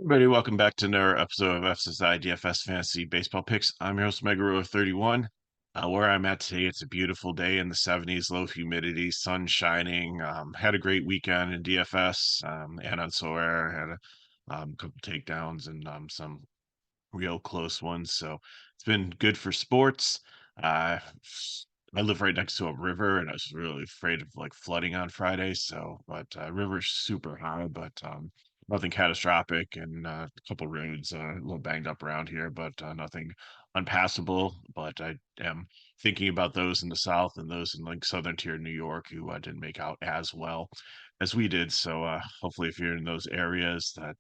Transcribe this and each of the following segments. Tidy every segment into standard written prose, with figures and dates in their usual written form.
Everybody, welcome back to another episode of FSi DFS Fantasy Baseball Picks. I'm your host, Megaro31. Where I'm at today, it's a beautiful day in the 70s, low humidity, sun shining. Had a great weekend in DFS and on Sawyer. Had a couple takedowns and some real close ones. So it's been good for sports. Uh, I live right next to a river, and I was really afraid of like flooding on Friday. But river's super high, but nothing catastrophic, and a couple roads a little banged up around here, but nothing unpassable. But I am thinking about those in the south and those in like southern tier New York who didn't make out as well as we did. So hopefully, if you're in those areas, that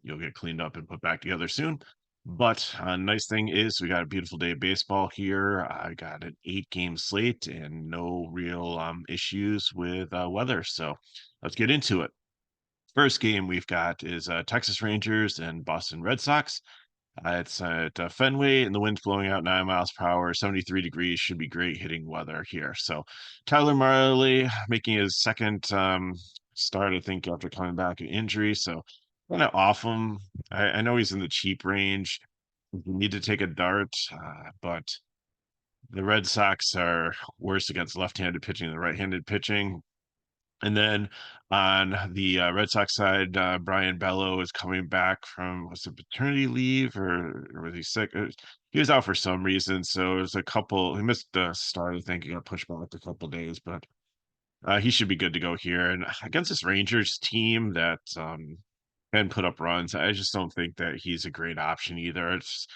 you'll get cleaned up and put back together soon. But nice thing is we got a beautiful day of baseball here. I got an 8 game slate and no real issues with weather. So let's get into it. First game we've got is Texas Rangers and Boston Red Sox. It's at Fenway, and the wind's blowing out 9 miles per hour, 73 degrees. Should be great hitting weather here. So Tyler Marley making his second start, I think, after coming back in injury. So kind of off him. I know he's in the cheap range. You need to take a dart, but the Red Sox are worse against left-handed pitching than right-handed pitching. And then on the Red Sox side, Brian Bello is coming back from was it paternity leave or was he sick? He was out for some reason, so there's a couple. He missed the start. I think he got pushed back a couple days, but he should be good to go here. And against this Rangers team that can put up runs, I just don't think that he's a great option either. It's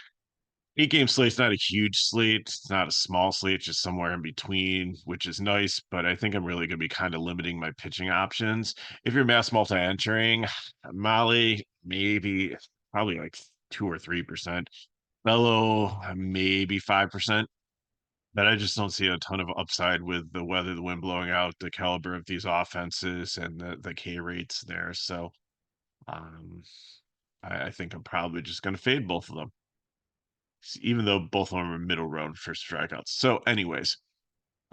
8 game slate's not a huge slate. It's not a small slate, just somewhere in between, which is nice. But I think I'm really going to be kind of limiting my pitching options. If you're mass multi entering, Molly, maybe probably like 2 or 3%. Bello, maybe 5%. But I just don't see a ton of upside with the weather, the wind blowing out, the caliber of these offenses, and the K rates there. So um, I think I'm probably just going to fade both of them, even though both of them are middle road for strikeouts. So, anyways,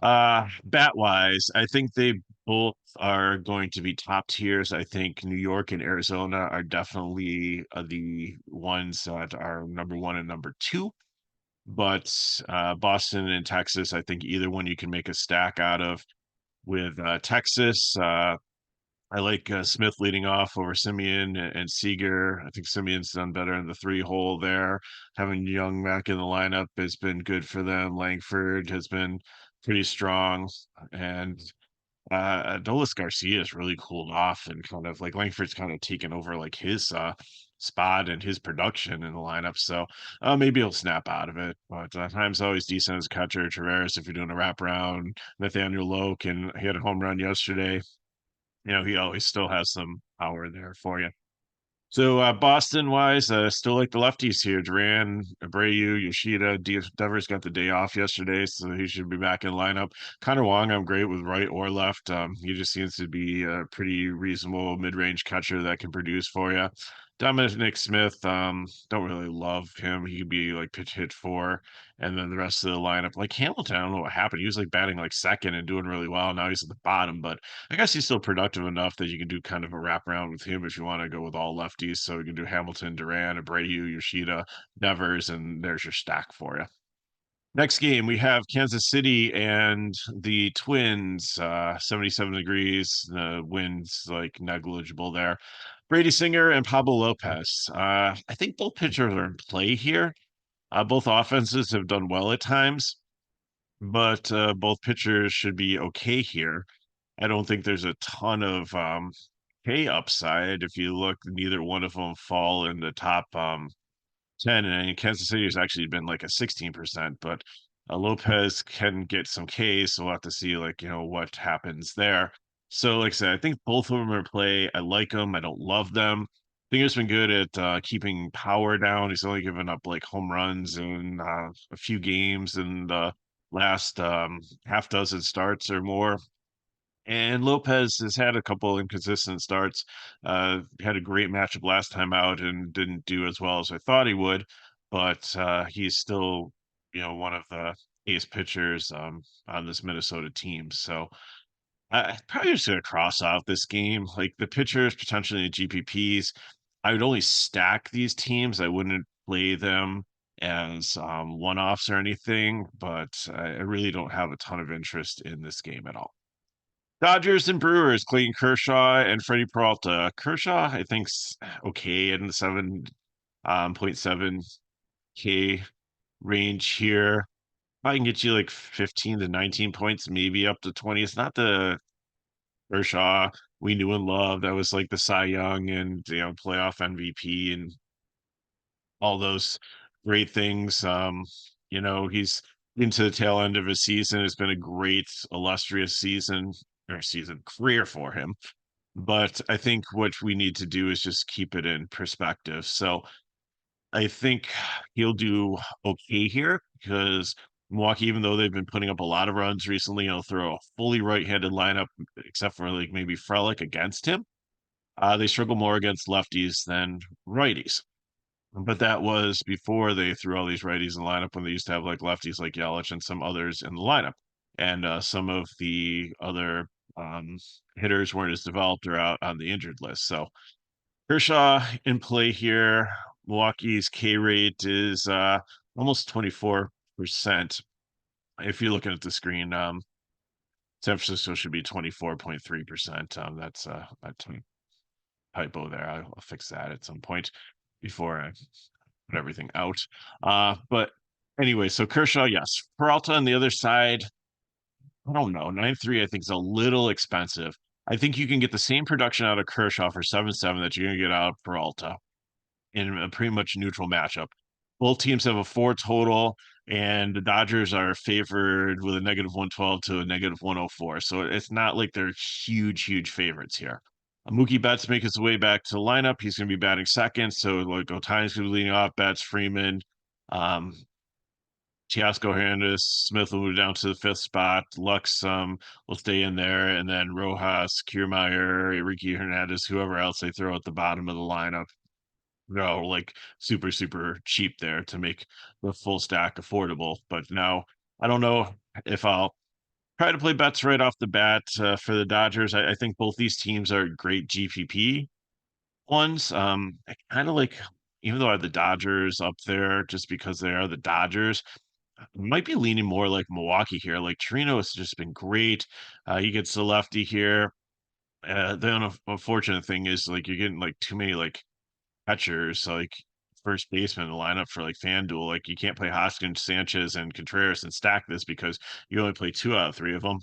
bat wise, I think they both are going to be top tiers. I think New York and Arizona are definitely the ones that are number one and number two. But Boston and Texas, I think either one you can make a stack out of. With Texas, I like Smith leading off over Simeon and Seager. I think Simeon's done better in the 3 hole there. Having Young back in the lineup has been good for them. Langford has been pretty strong. And Adolis Garcia has really cooled off and kind of like Langford's kind of taken over like his spot and his production in the lineup. So maybe he'll snap out of it. But time's always decent as catcher. Traveris, if you're doing a wraparound, Nathaniel Lowe he had a home run yesterday. He always still has some power there for you. So Boston wise, still like the lefties here. Duran, Abreu, Yoshida, Devers got the day off yesterday, so he should be back in lineup. Connor Wong, I'm great with right or left. He just seems to be a pretty reasonable mid-range catcher that can produce for you. Dominic Smith, don't really love him. He could be like pitch hit four, and then the rest of the lineup, like Hamilton, I don't know what happened. He was like batting like second and doing really well. Now he's at the bottom, but I guess he's still productive enough that you can do kind of a wraparound with him if you want to go with all lefties. So you can do Hamilton, Duran, Abreu, Yoshida, Nevers, and there's your stack for you. Next game, we have Kansas City and the Twins, 77 degrees. The wind's like negligible there. Brady Singer and Pablo Lopez. I think both pitchers are in play here. Both offenses have done well at times, but both pitchers should be okay here. I don't think there's a ton of K upside. If you look, neither one of them fall in the top 10. And Kansas City has actually been like a 16%, but Lopez can get some Ks. So we'll have to see, like, what happens there. So, like I said, I think both of them are in play. I like them. I don't love them. Singer's been good at keeping power down. He's only given up like home runs in a few games in the last half dozen starts or more. And Lopez has had a couple inconsistent starts. Had a great matchup last time out and didn't do as well as I thought he would, but he's still, one of the ace pitchers on this Minnesota team. So I probably just gonna cross out this game. Like the pitchers, potentially the GPPs. I would only stack these teams. I wouldn't play them as one-offs or anything, but I really don't have a ton of interest in this game at all. Dodgers and Brewers, Clayton Kershaw and Freddie Peralta. Kershaw, I think's okay in the 7.7K range here. I can get you like 15 to 19 points, maybe up to 20. It's not the Kershaw we knew and loved. That was like the Cy Young and playoff MVP and all those great things. He's into the tail end of his season. It's been a great, illustrious season career for him. But I think what we need to do is just keep it in perspective. So I think he'll do okay here because Milwaukee, even though they've been putting up a lot of runs recently, he'll throw a fully right-handed lineup, except for like maybe Frelick against him. They struggle more against lefties than righties. But that was before they threw all these righties in the lineup when they used to have like lefties like Yelich and some others in the lineup. And some of the other um, hitters weren't as developed or out on the injured list. So Kershaw in play here. Milwaukee's K rate is almost 24%. If you're looking at the screen, San Francisco should be 24.3%. That's a typo there. I'll fix that at some point before I put everything out. But anyway, so Kershaw, yes. Peralta on the other side, I don't know. 9.3, I think is a little expensive. I think you can get the same production out of Kershaw for 7.7 that you're going to get out of Peralta in a pretty much neutral matchup. Both teams have a 4 total, and the Dodgers are favored with a negative 112 to a negative 104. So it's not like they're huge, huge favorites here. Mookie Betts making his way back to the lineup. He's going to be batting second. So like Otani's going to be leading off. Betts, Freeman, um, Teoscar Hernandez, Smith will move down to the 5th spot. Lux will stay in there, and then Rojas, Kiermaier, Ricky Hernandez, whoever else they throw at the bottom of the lineup. No, like super, super cheap there to make the full stack affordable. But now I don't know if I'll try to play bets right off the bat for the Dodgers. I think both these teams are great GPP ones. I kind of like, even though I have the Dodgers up there just because they are the Dodgers, I might be leaning more like Milwaukee here. Like Torino has just been great. He gets the lefty here. The unfortunate thing is like you're getting like too many like catchers, like first baseman in the lineup for like FanDuel. Like you can't play Hoskins, Sanchez, and Contreras and stack this because you only play 2 out of 3 of them.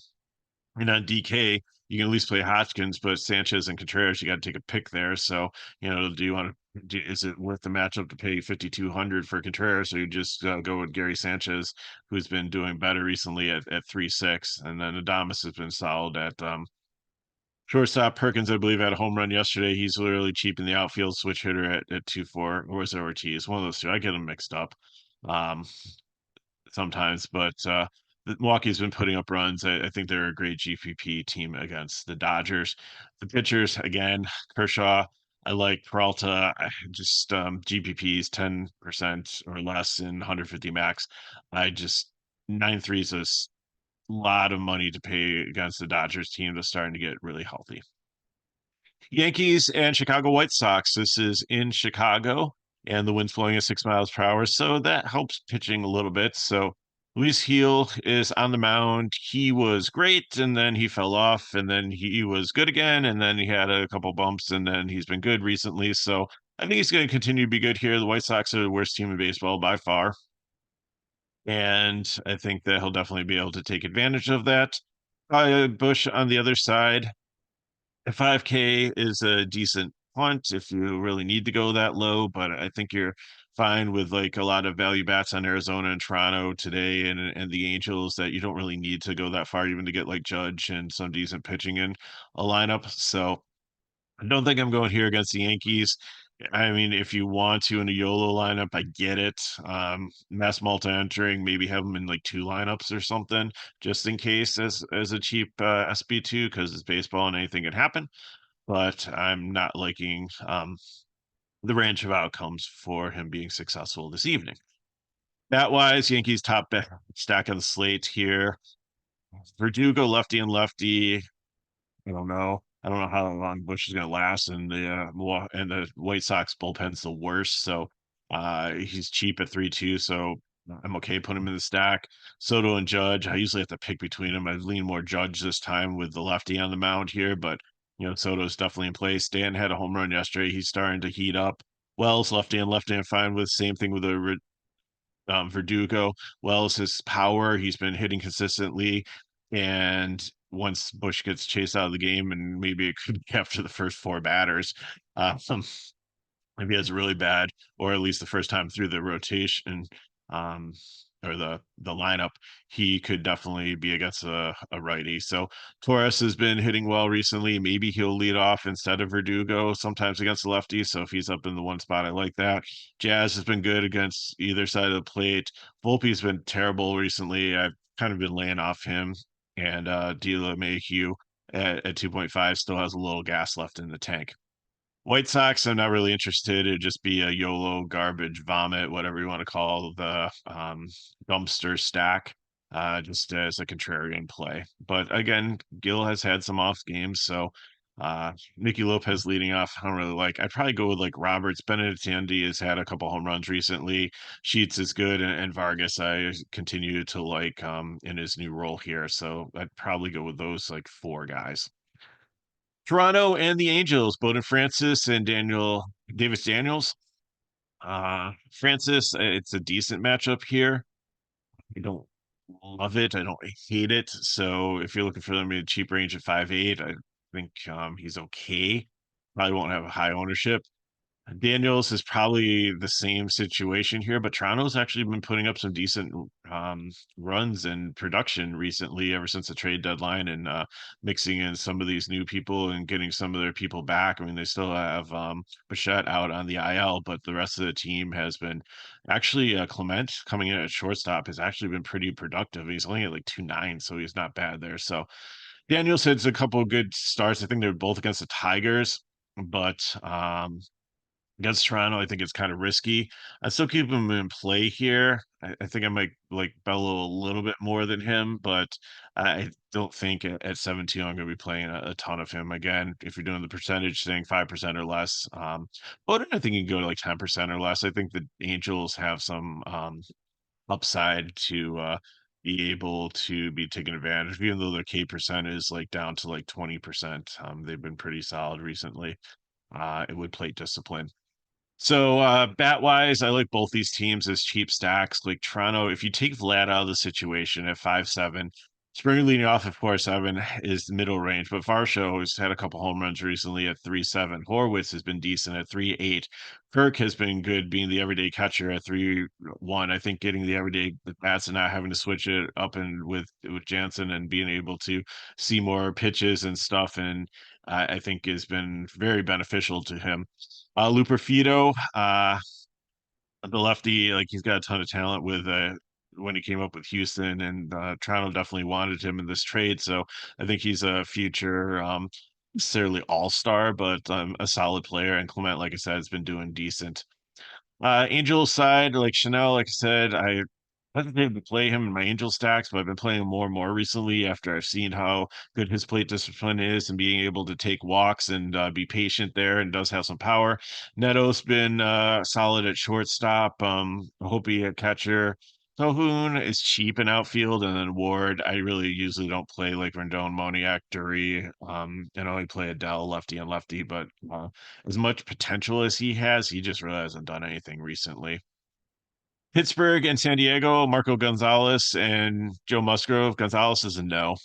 And on DK, you can at least play Hoskins, but Sanchez and Contreras, you got to take a pick there. So, do you want to, is it worth the matchup to pay 5,200 for Contreras, or you just go with Gary Sanchez, who's been doing better recently at 3.6, and then Adames has been solid at shortstop. Perkins, I believe, had a home run yesterday. He's literally cheap in the outfield, switch hitter at 2.4, or was it Ortiz? One of those two. I get them mixed up um, sometimes, but Milwaukee's been putting up runs. I think they're a great GPP team against the Dodgers. The pitchers, again, Kershaw. I like Peralta. Just GPPs 10% or less in 150 max. I just 9.3 is a lot of money to pay against the Dodgers team that's starting to get really healthy. Yankees and Chicago White Sox. This is in Chicago, and the wind's blowing at 6 miles per hour, so that helps pitching a little bit. So Luis Heel is on the mound. He was great, and then he fell off, and then he was good again, and then he had a couple bumps, and then he's been good recently. So I think he's going to continue to be good here. The White Sox are the worst team in baseball by far, and I think that he'll definitely be able to take advantage of that. Bush on the other side. 5K is a decent punt if you really need to go that low, but I think you're fine with like a lot of value bats on Arizona and Toronto today and the Angels that you don't really need to go that far even to get like Judge and some decent pitching in a lineup. So I don't think I'm going here against the Yankees. I mean, if you want to in a YOLO lineup, I get it. Mass multi entering, maybe have them in like 2 lineups or something, just in case as a cheap SB2 because it's baseball and anything can happen. But I'm not liking the range of outcomes for him being successful this evening. That wise, Yankees top stack on the slate here. Verdugo lefty and lefty. I don't know. I don't know how long Bush is going to last, and and the White Sox bullpen's the worst. So he's cheap at 3-2. So I'm okay putting him in the stack. Soto and Judge. I usually have to pick between them. I lean more Judge this time with the lefty on the mound here, but Soto's definitely in place. Stan had a home run yesterday. He's starting to heat up. Wells left hand fine with same thing with the Verdugo. Wells his power. He's been hitting consistently, and once Bush gets chased out of the game, and maybe it could be after the first four batters, um, if he has really bad, or at least the first time through the rotation, um, or the lineup, he could definitely be against a righty. So Torres has been hitting well recently. Maybe he'll lead off instead of Verdugo sometimes against the lefty. So if he's up in the one spot, I like that. Jazz has been good against either side of the plate. Volpe's been terrible recently. I've kind of been laying off him, and Dila Mayhew at 2.5 still has a little gas left in the tank. White Sox, I'm not really interested. It'd just be a YOLO garbage vomit, whatever you want to call the dumpster stack, just as a contrarian play. But again, Gil has had some off games, so Nicky Lopez leading off, I don't really like. I'd probably go with like Roberts. Benintendi has had a couple home runs recently. Sheets is good, and Vargas I continue to like in his new role here. So I'd probably go with those like four guys. Toronto and the Angels, Bowden Francis and Davis Daniels. Francis, it's a decent matchup here. I don't love it. I don't hate it. So if you're looking for them in a cheap range at 5.8, I think he's okay. Probably won't have a high ownership. Daniels is probably the same situation here, but Toronto's actually been putting up some decent runs and production recently, ever since the trade deadline, and mixing in some of these new people and getting some of their people back. I mean, they still have Bichette out on the IL, but the rest of the team has been actually Clement coming in at shortstop has actually been pretty productive. He's only at like 2.9, so he's not bad there. So Daniels hits a couple of good starts. I think they're both against the Tigers, but against Toronto, I think it's kind of risky. I still keep him in play here. I think I might like Bello a little bit more than him, but I don't think at 17 I'm going to be playing a ton of him again. If you're doing the percentage thing, 5% or less, but I think you can go to like 10% or less. I think the Angels have some upside to be able to be taken advantage, even though their K percent is like down to like 20%. They've been pretty solid recently. It would plate discipline. So bat wise, I like both these teams as cheap stacks. Like Toronto, if you take Vlad out of the situation at 5.7, Springer leading off at 4.7 is the middle range, but Varsho has had a couple home runs recently at 3.7. Horwitz has been decent at 3.8. Kirk has been good being the everyday catcher at 3.1. I think getting the everyday bats and not having to switch it up and with Jansen and being able to see more pitches and stuff, and I think has been very beneficial to him. Looper Fido, the lefty, like he's got a ton of talent with when he came up with Houston, and Toronto definitely wanted him in this trade. So I think he's a future necessarily all-star, but a solid player. And Clement, like I said, has been doing decent. Angels side, like Chanel, like I said, I haven't been able to play him in my Angel stacks, but I've been playing him more and more recently after I've seen how good his plate discipline is and being able to take walks and be patient there, and does have some power. Neto's been solid at shortstop. Hopi at catcher. Calhoun is cheap in outfield, and then Ward, I really usually don't play like Rendon, Moniak, Dury, and I only play Adele lefty and lefty, but as much potential as he has, he just really hasn't done anything recently. Pittsburgh and San Diego, Marco Gonzalez and Joe Musgrove. Gonzalez is a no.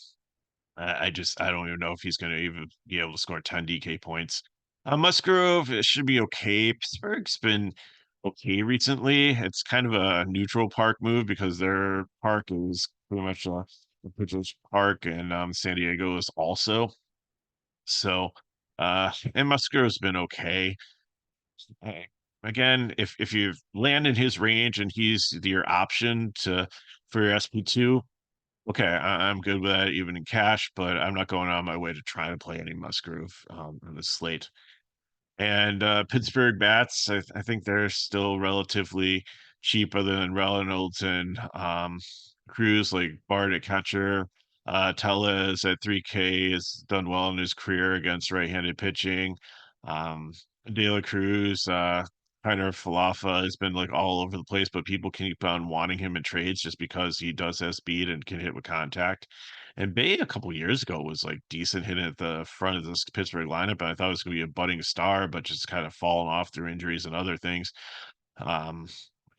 I don't even know if he's going to even be able to score 10 DK points. Musgrove, it should be okay. Pittsburgh's been okay recently. It's kind of a neutral park move because their park is pretty much a pitcher's park, and San Diego is also. So, and Musgrove's been okay. Hey, again, if you land in his range and he's your option to for your SP2, okay, I'm good with that even in cash, but I'm not going on my way to try to play any Musgrove on the slate. And Pittsburgh bats, I think they're still relatively cheap, other than Reynolds and Cruz, like Bard at catcher. Tellez at 3K has done well in his career against right-handed pitching. Um, De La Cruz, kind of Falafa has been like all over the place, but people keep on wanting him in trades just because he does have speed and can hit with contact. And Bay a couple years ago was like decent hitting at the front of this Pittsburgh lineup, and I thought it was going to be a budding star, but just kind of fallen off through injuries and other things. Um,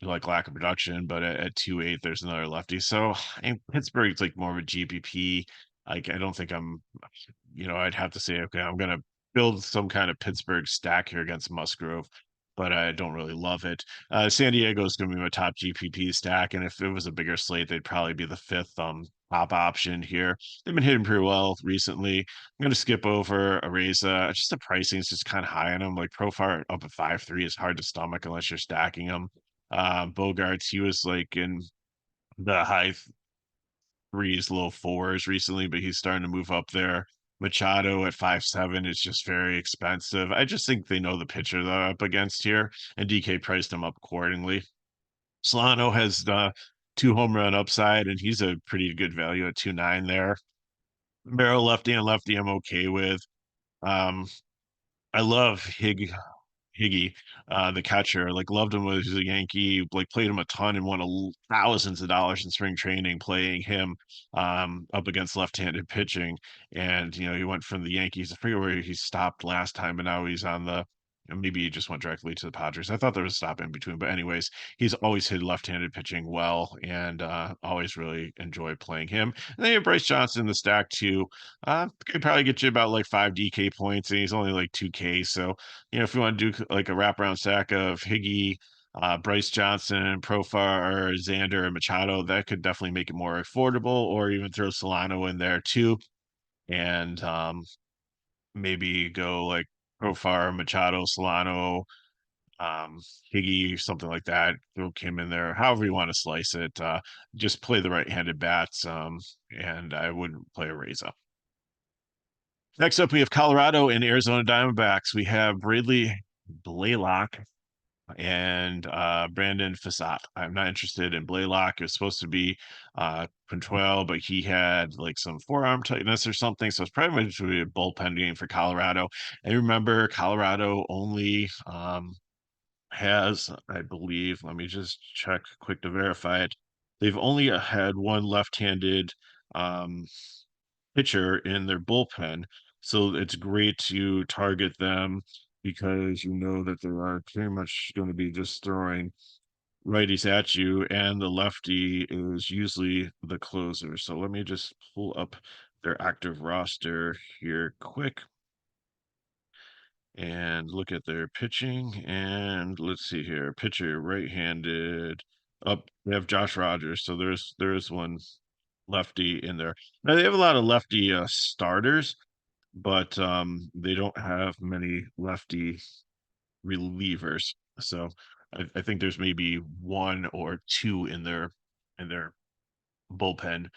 like lack of production, but at 2.8, there's another lefty. So in Pittsburgh's like more of a GPP. Like I don't think I'd have to say, okay, I'm gonna build some kind of Pittsburgh stack here against Musgrove, but I don't really love it. San Diego is gonna be my top GPP stack, and if it was a bigger slate, they'd probably be the fifth top option here. They've been hitting pretty well recently. I'm gonna skip over Areza. Just the pricing is just kind of high on them. Like Profar up at 5.3 is hard to stomach unless you're stacking them. Bogarts, he was like in the high threes, low fours recently, but he's starting to move up there. Machado at 5.7 is just very expensive. I just think they know the pitcher they're up against here, and DK priced him up accordingly. Solano has the two home run upside, and he's a pretty good value at 2.9 there. Barrel lefty and lefty, I'm okay with. Um, I love Higgy, the catcher. Like loved him when he was a Yankee. Like played him a ton and won thousands of dollars in spring training playing him up against left-handed pitching. And he went from the Yankees. I forget where he stopped last time, but now he's on the. Maybe he just went directly to the Padres. I thought there was a stop in between, but anyways, he's always hit left-handed pitching well, and always really enjoy playing him. And then you have Bryce Johnson in the stack too. Could probably get you about like 5 DK points, and he's only like 2K. So if you want to do like a wraparound stack of Higgy, Bryce Johnson, Profar, Xander, and Machado, that could definitely make it more affordable, or even throw Solano in there too. And maybe go like Profar, Machado, Solano, um, Higgy, something like that. Throw Kim in there, however you want to slice it. Just play the right-handed bats, and I wouldn't play a raise up. Next up, we have Colorado and Arizona Diamondbacks. We have Bradley Blaylock and Brandon Fasat. I'm not interested in Blaylock. It was supposed to be Quintrell, but he had like some forearm tightness or something. So it's probably going to be a bullpen game for Colorado. And remember, Colorado only has, I believe, let me just check quick to verify it. They've only had one left-handed um, pitcher in their bullpen. So it's great to target them because you know that they are pretty much going to be just throwing righties at you, and the lefty is usually the closer. So let me just pull up their active roster here quick and look at their pitching. And let's see here. Pitcher right-handed. Up, they have Josh Rogers. So there's one lefty in there. Now they have a lot of lefty starters, but they don't have many lefty relievers. So I think there's maybe one or two in their bullpen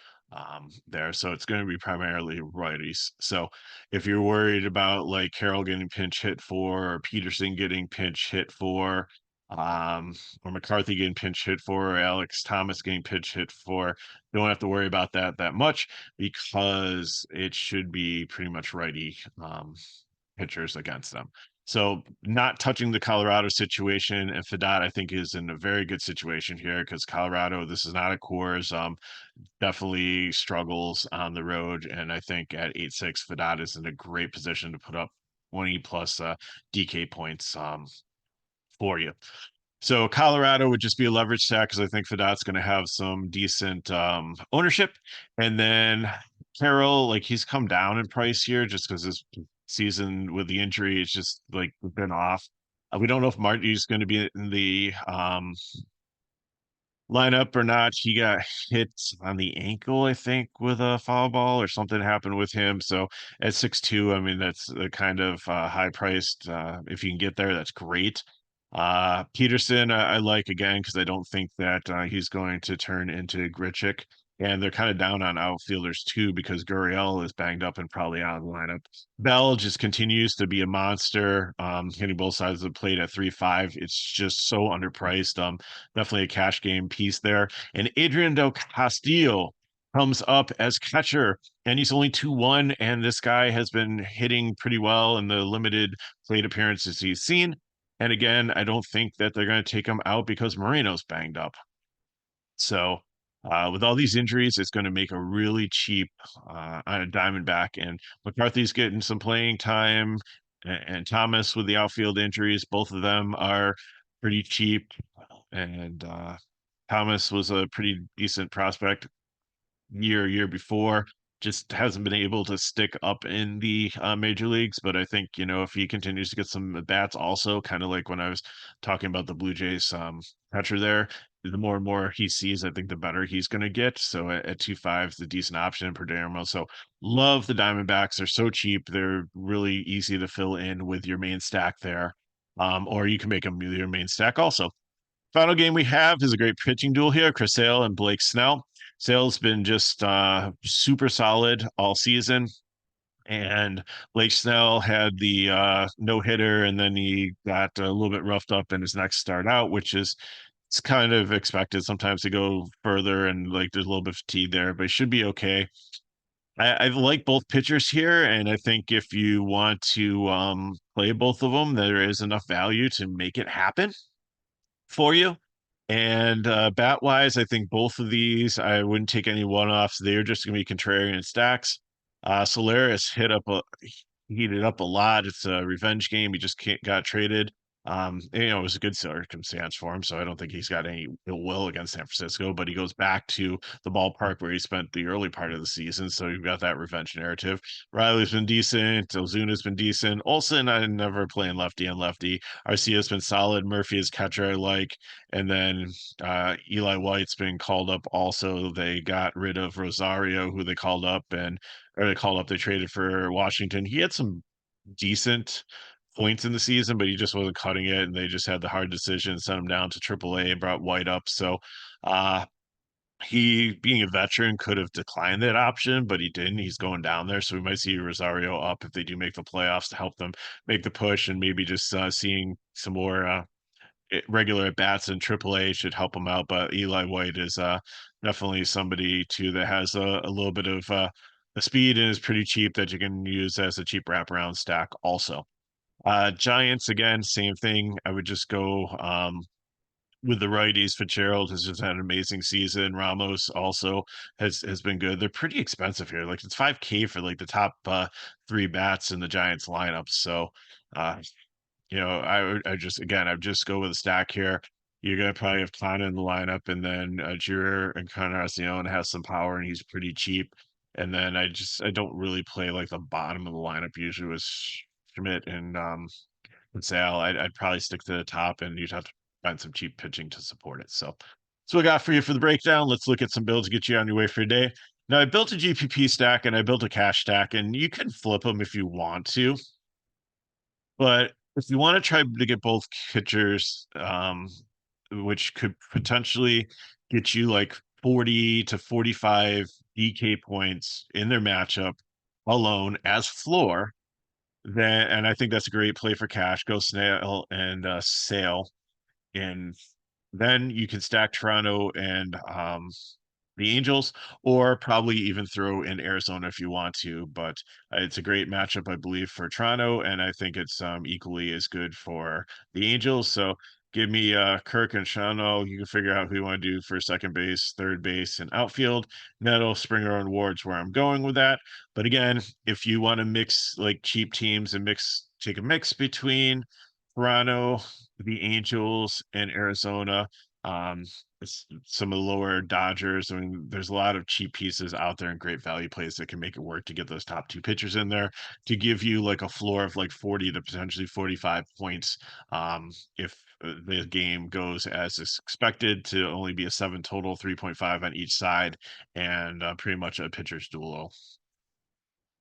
there. So it's going to be primarily righties. So if you're worried about like Carroll getting pinch hit for, or Peterson getting pinch hit for, um, or McCarthy getting pinch hit for, or Alex Thomas getting pinch hit for, don't have to worry about that much because it should be pretty much righty pitchers against them. So not touching the Colorado situation, and Fedot, I think, is in a very good situation here because Colorado, this is not a Coors, definitely struggles on the road. And I think at 8.6, Fedot is in a great position to put up 20 plus DK points for you. So Colorado would just be a leverage stack because I think Fedot's going to have some decent ownership. And then Carroll, like he's come down in price here just because his season with the injury is just like been off. We don't know if Marty's going to be in the lineup or not. He got hit on the ankle, I think, with a foul ball or something happened with him. So at 6'2", I mean, that's a kind of high priced. If you can get there, that's great. Peterson, I like again because I don't think that he's going to turn into Grichuk. And they're kind of down on outfielders too because Gurriel is banged up and probably out of the lineup. Bell just continues to be a monster, hitting both sides of the plate at 3.5. It's just so underpriced. Definitely a cash game piece there. And Adrian Del Castillo comes up as catcher, and he's only 2-1, and this guy has been hitting pretty well in the limited plate appearances he's seen. And again, I don't think that they're going to take him out because Moreno's banged up. So with all these injuries, it's going to make a really cheap on a Diamondback. And McCarthy's getting some playing time, and Thomas with the outfield injuries, both of them are pretty cheap. And Thomas was a pretty decent prospect year before, just hasn't been able to stick up in the major leagues. But I think, if he continues to get some at bats, also kind of like when I was talking about the Blue Jays catcher there, the more and more he sees, I think the better he's going to get. So at 2.5 is a decent option per Padermo. So love the Diamondbacks. They're so cheap. They're really easy to fill in with your main stack there. Or you can make them your main stack also. Final game we have is a great pitching duel here, Chris Sale and Blake Snell. Sale's been just super solid all season. And Blake Snell had the no hitter, and then he got a little bit roughed up in his next start out, which is it's kind of expected sometimes to go further, and like there's a little bit of fatigue there, but he should be okay. I like both pitchers here, and I think if you want to play both of them, there is enough value to make it happen for you. And bat wise, I think both of these, I wouldn't take any one offs. They're just going to be contrarian stacks. Solaris heated up a lot. It's a revenge game. He just got traded. It was a good circumstance for him, so I don't think he's got any ill will against San Francisco. But he goes back to the ballpark where he spent the early part of the season, so you've got that revenge narrative. Riley's been decent. Ozuna's been decent. Olsen, I never playing lefty and lefty. Arcia's been solid. Murphy is catcher I like. And then Eli White's been called up also. They got rid of Rosario, who they called up, they traded for Washington. He had some decent points in the season, but he just wasn't cutting it, and they just had the hard decision, sent him down to AAA and brought White up. So he, being a veteran, could have declined that option, but he didn't. He's going down there, so we might see Rosario up if they do make the playoffs to help them make the push, and maybe just seeing some more regular at bats in AAA should help him out. But Eli White is definitely somebody too that has a little bit of the speed and is pretty cheap that you can use as a cheap wraparound stack also. Giants, again, same thing. I would just go with the righties. Fitzgerald has just had an amazing season. Ramos also has been good. They're pretty expensive here. Like it's 5K for like the top three bats in the Giants lineup. So uh I'd just go with a stack here. You're gonna probably have Klein in the lineup, and then Jure and Encarnacion has some power, and he's pretty cheap. And then I don't really play like the bottom of the lineup usually with Schmidt and Sale. I'd probably stick to the top, and you'd have to find some cheap pitching to support it. So I got for you for the breakdown. Let's look at some builds to get you on your way for your day. Now I built a GPP stack and I built a cash stack, and you can flip them if you want to. But if you want to try to get both pitchers, which could potentially get you like 40 to 45 DK points in their matchup alone as floor, then and I think that's a great play for cash. Go Snail and Sale, and then you can stack Toronto and the Angels, or probably even throw in Arizona if you want to. But it's a great matchup, I believe, for Toronto, and I think it's equally as good for the Angels. So give me Kirk and Shano. You can figure out who you want to do for second base, third base, and outfield. Nettle, Springer, and Ward's where I'm going with that. But again, if you want to mix like cheap teams and take a mix between Toronto, the Angels, and Arizona. Um, some of the lower Dodgers. I mean, there's a lot of cheap pieces out there and great value plays that can make it work to get those top two pitchers in there to give you like a floor of like 40 to potentially 45 points. If the game goes as expected to only be a 7 total, 3.5 on each side, and pretty much a pitcher's duel.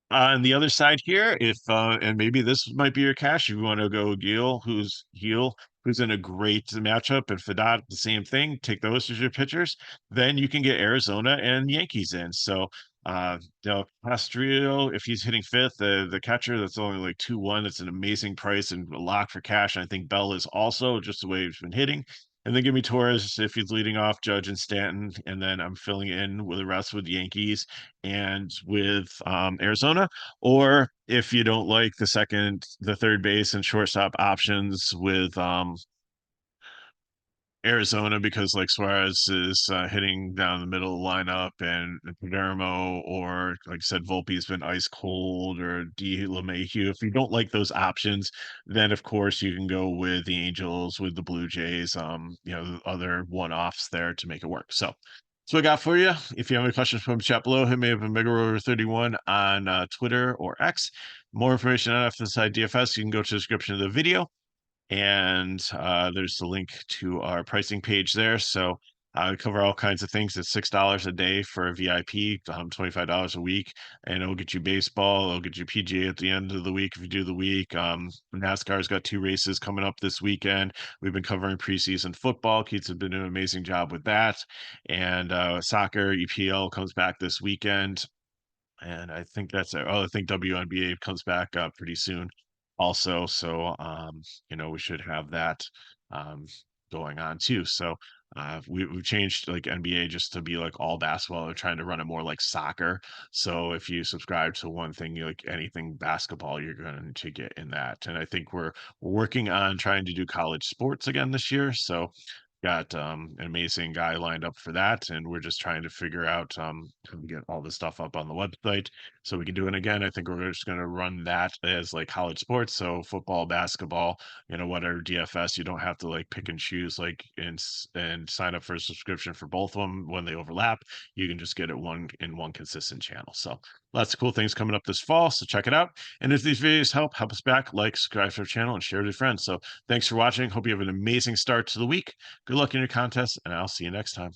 On the other side here, if and maybe this might be your cash, if you want to go who's in a great matchup, and Fedot, the same thing, take those as your pitchers, then you can get Arizona and Yankees in. So Del Castrillo, if he's hitting fifth, the catcher, that's only like 2-1. That's an amazing price and a lock for cash. And I think Bell is also just the way he's been hitting. And then give me Torres if he's leading off, Judge and Stanton, and then I'm filling in with the rest with Yankees and with Arizona. Or if you don't like the third base and shortstop options with Arizona because like Suarez is hitting down the middle of the lineup, and Palermo or like I said, Volpe's been ice cold, or D LeMahieu. If you don't like those options, then of course you can go with the Angels, with the Blue Jays, the other one-offs there to make it work. So I got for you. If you have any questions, from chat below. Hit me up at Megaro31 on Twitter or X. More information on FSi DFS, you can go to the description of the video, and there's the link to our pricing page there. So I cover all kinds of things. It's $6 a day for a VIP, $25 a week, and it'll get you baseball. It'll get you PGA at the end of the week if you do the week. NASCAR's got 2 races coming up this weekend. We've been covering preseason football. Keats has been doing an amazing job with that, and soccer EPL comes back this weekend. And I think that's it. Oh, I think WNBA comes back pretty soon also. So, we should have that um, going on too. So, we've changed like NBA just to be like all basketball. They're trying to run it more like soccer. So, if you subscribe to one thing, you like anything basketball, you're going to get in that. And I think we're working on trying to do college sports again this year. So, got an amazing guy lined up for that, and we're just trying to figure out how to get all this stuff up on the website so we can do it again. I think we're just going to run that as like college sports, so football, basketball, whatever DFS. You don't have to like pick and choose like and sign up for a subscription for both of them when they overlap. You can just get it one consistent channel. So lots of cool things coming up this fall, so check it out. And if these videos help us back, like, subscribe to our channel, and share with your friends. So thanks for watching. Hope you have an amazing start to the week. Good luck in your contest, and I'll see you next time.